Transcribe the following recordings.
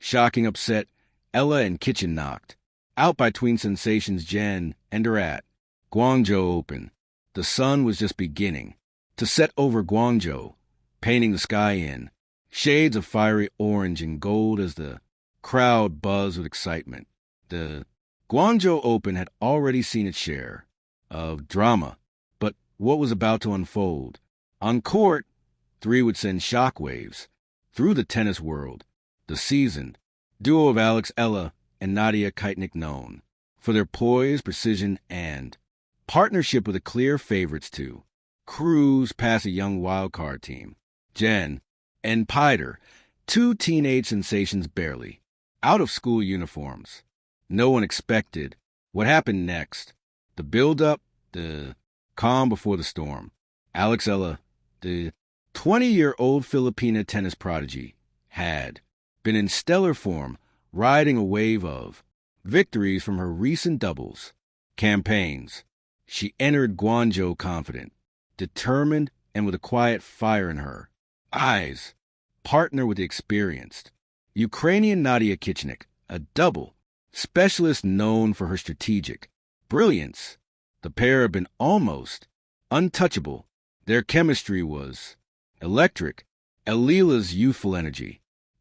shocking upset Eala and Kichenok, out by Tween sensations Jen and her at Guangzhou Open. The sun was just beginning to set over Guangzhou, painting the sky in shades of fiery orange and gold as the crowd buzzed with excitement. The Guangzhou Open had already seen its share of drama, but what was about to unfold? On court, three would send shockwaves through the tennis world. The seasoned duo of Eala and Eala Kichenok, known for their poise, precision, and partnership with the clear favorites to cruise past a young wildcard team. Jen and Peter, two teenage sensations barely out of school uniforms. No one expected what happened next. The build-up, the calm before the storm. Eala, the 20-year-old Filipina tennis prodigy, had been in stellar form, riding a wave of victories from her recent doubles campaigns. She entered Guangzhou confident, determined, and with a quiet fire in her eyes. Partner with the experienced Ukrainian Eala Kichenok, a double specialist known for her strategic brilliance. The pair had been almost untouchable. Their chemistry was electric. Eala's youthful energy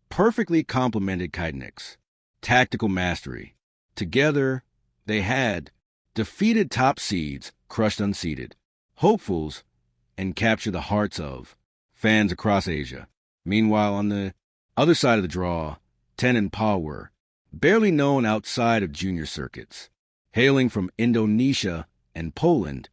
perfectly complemented Kichenok's tactical mastery. Together, they had defeated top seeds, crushed unseeded hopefuls, and captured the hearts of fans across Asia. Meanwhile, on the other side of the draw, Ten and Pa were barely known outside of junior circuits. Hailing from Indonesia and Poland,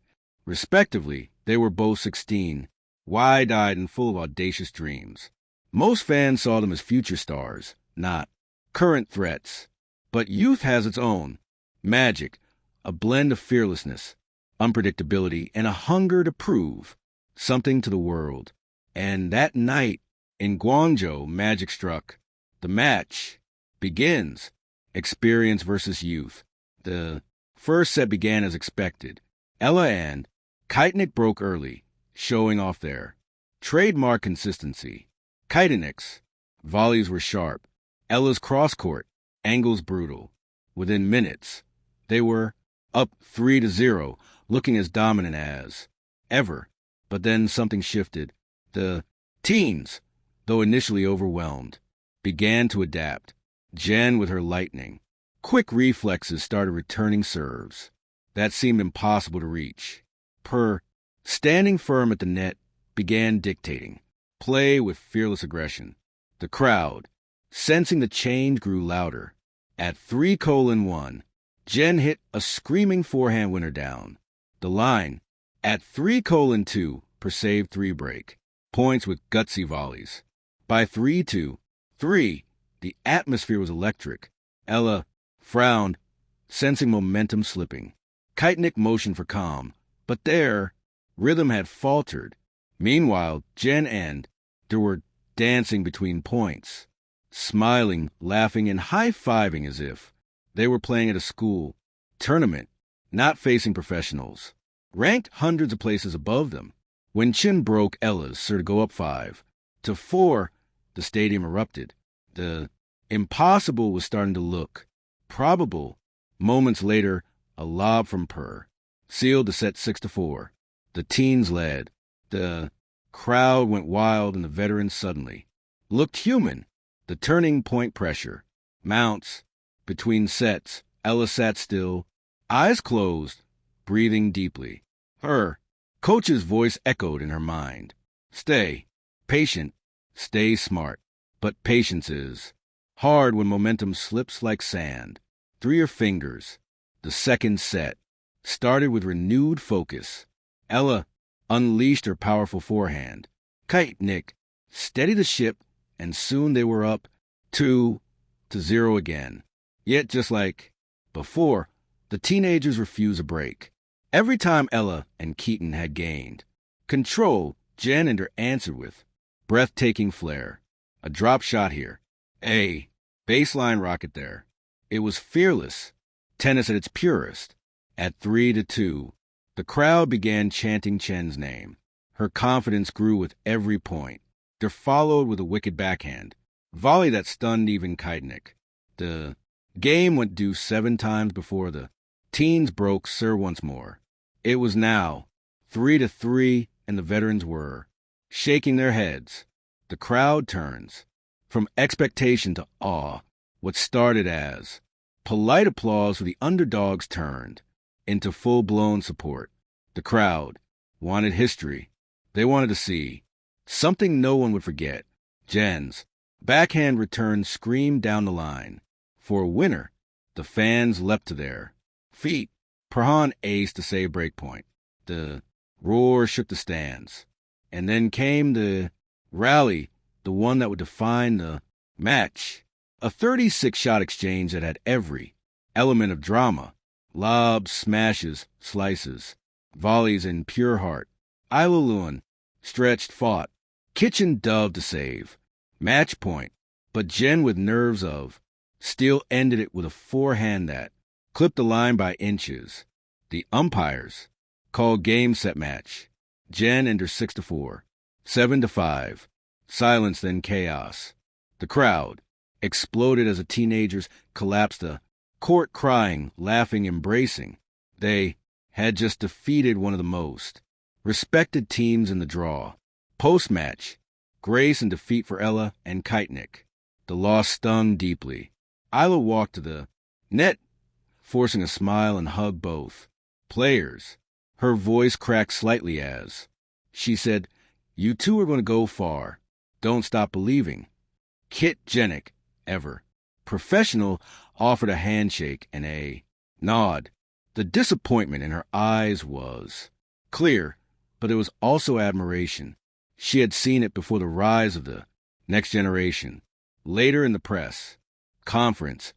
respectively, they were both 16, wide-eyed and full of audacious dreams. Most fans saw them as future stars, not current threats. But youth has its own magic, a blend of fearlessness, unpredictability, and a hunger to prove something to the world. And that night in Guangzhou, magic struck. The match begins. Experience versus youth. The first set began as expected. Eala and Kichenok broke early, showing off their trademark consistency. Kichenok's volleys were sharp. Eala's cross-court angles brutal. Within minutes, they were up 3-0, looking as dominant as ever. But then something shifted. The teens, though initially overwhelmed, began to adapt. Jen, with her lightning quick reflexes, started returning serves that seemed impossible to reach. Per, standing firm at the net, began dictating play with fearless aggression. The crowd, sensing the change, grew louder. At 3:1, Jen hit a screaming forehand winner down the line. At 3:2, per save 3 break points with gutsy volleys. By 3-3, the atmosphere was electric. Eala frowned, sensing momentum slipping. Kichenok motioned for calm, but their rhythm had faltered. Meanwhile, Jen and there were dancing between points, smiling, laughing, and high-fiving as if they were playing at a school tournament, not facing professionals, ranked hundreds of places above them. When Chin broke Ella's serve to go up 5-4, the stadium erupted. The impossible was starting to look probable. Moments later, a lob from Per sealed the set 6-4. The teens led. The crowd went wild, and the veterans suddenly looked human. The turning point pressure mounts. Between sets, Eala sat still, eyes closed, breathing deeply. Her coach's voice echoed in her mind. Stay patient, stay smart. But patience is hard when momentum slips like sand through your fingers. The second set started with renewed focus. Eala unleashed her powerful forehand. Kichenok steadied the ship, and soon they were up 2-0 again. Yet, just like before, the teenagers refused a break. Every time Eala and Keaton had gained control, Jen and her answered with breathtaking flair. A drop shot here, a baseline rocket there. It was fearless, tennis at its purest. At 3-2, the crowd began chanting Chen's name. Her confidence grew with every point. There followed with a wicked backhand. volley that stunned even Kichenok. The game went due 7 times before the teens broke Sir once more. It was now 3-3, and the veterans were shaking their heads. The crowd turns from expectation to awe. What started as polite applause for the underdogs turned into full-blown support. The crowd wanted history. They wanted to see something no one would forget. Jen's backhand return screamed down the line. For a winner, the fans leapt to their feet. Perhan aced to save breakpoint. The roar shook the stands. And then came the rally, the one that would define the match. A 36-shot exchange that had every element of drama. Lobs, smashes, slices, volleys in pure heart. Eala stretched, fought. Kitchen dove to save. Match point. But Jen, with nerves of steel, ended it with a forehand that clipped the line by inches. The umpires called game set match. Jen entered 6-4, 7-5. Silence, then chaos. The crowd exploded as the teenagers collapsed the court, crying, laughing, embracing. They had just defeated one of the most respected teams in the draw. Post-match, grace and defeat for Eala and Kichenok. The loss stung deeply. Eala walked to the net, forcing a smile, and hugged both players. Her voice cracked slightly as she said, "You two are going to go far. Don't stop believing." Kichenok, ever professional, offered a handshake and a nod. The disappointment in her eyes was clear, but it was also admiration. She had seen it before the rise of the next generation. Later in the press conference,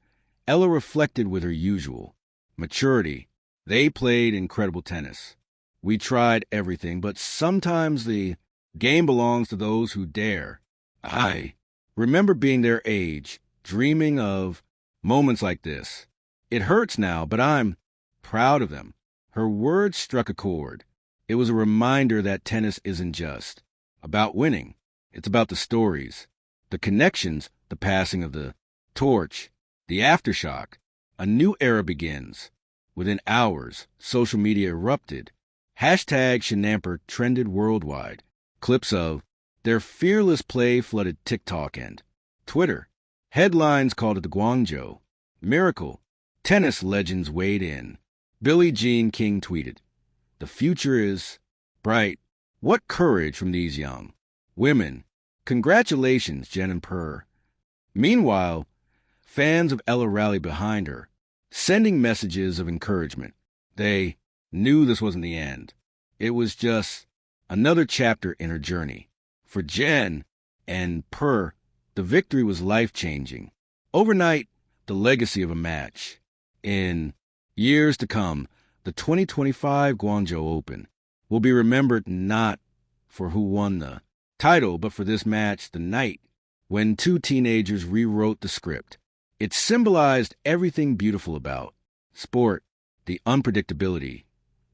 Eala reflected with her usual maturity. They played incredible tennis. We tried everything, but sometimes the game belongs to those who dare. I remember being their age, dreaming of moments like this. It hurts now, but I'm proud of them. Her words struck a chord. It was a reminder that tennis isn't just about winning. It's about the stories, the connections, the passing of the torch, the aftershock. A new era begins. Within hours, social media erupted. #Shenamper trended worldwide. Clips of their fearless play flooded TikTok and Twitter. Headlines called it the Guangzhou miracle. Tennis legends weighed in. Billie Jean King tweeted, "The future is bright. What courage from these young women. Congratulations, Jen and Per." Meanwhile, fans of Eala rallied behind her, sending messages of encouragement. They knew this wasn't the end. It was just another chapter in her journey. For Jen and Per, the victory was life-changing. Overnight, the legacy of a match. In years to come, the 2025 Guangzhou Open will be remembered not for who won the title, but for this match, the night when two teenagers rewrote the script. It symbolized everything beautiful about sport, the unpredictability,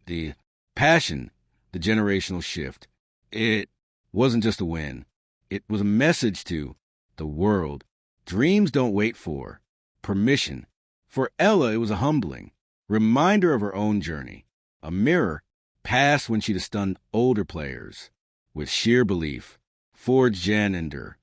the passion, the generational shift. It wasn't just a win. It was a message to the world. Dreams don't wait for permission. For Eala, it was a humbling reminder of her own journey, a mirror passed when she'd stunned older players with sheer belief, forged Jen and her.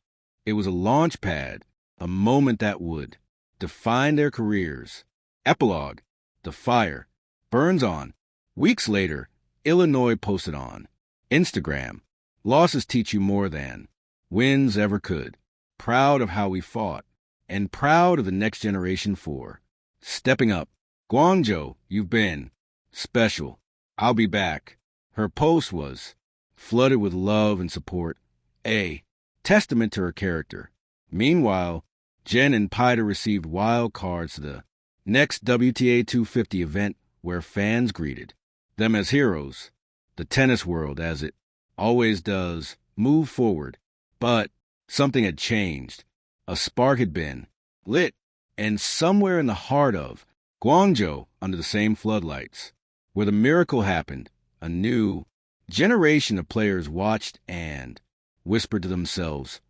It was a launch pad, a moment that would define their careers. Epilogue: the fire burns on. Weeks later, Illinois posted on Instagram, "Losses teach you more than wins ever could. Proud of how we fought, and proud of the next generation for stepping up. Guangzhou, you've been special. I'll be back." Her post was flooded with love and support, a testament to her character. Meanwhile, Jen and Pida received wild cards to the next WTA 250 event where fans greeted them as heroes. The tennis world, as it always does, moved forward. But something had changed. A spark had been lit, and somewhere in the heart of Guangzhou, under the same floodlights, where the miracle happened, a new generation of players watched and whispered to themselves,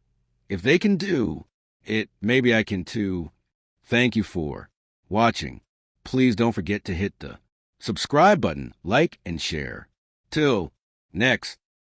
if they can do Maybe I can too. Thank you for watching. Please don't forget to hit the subscribe button, like, and share. Till next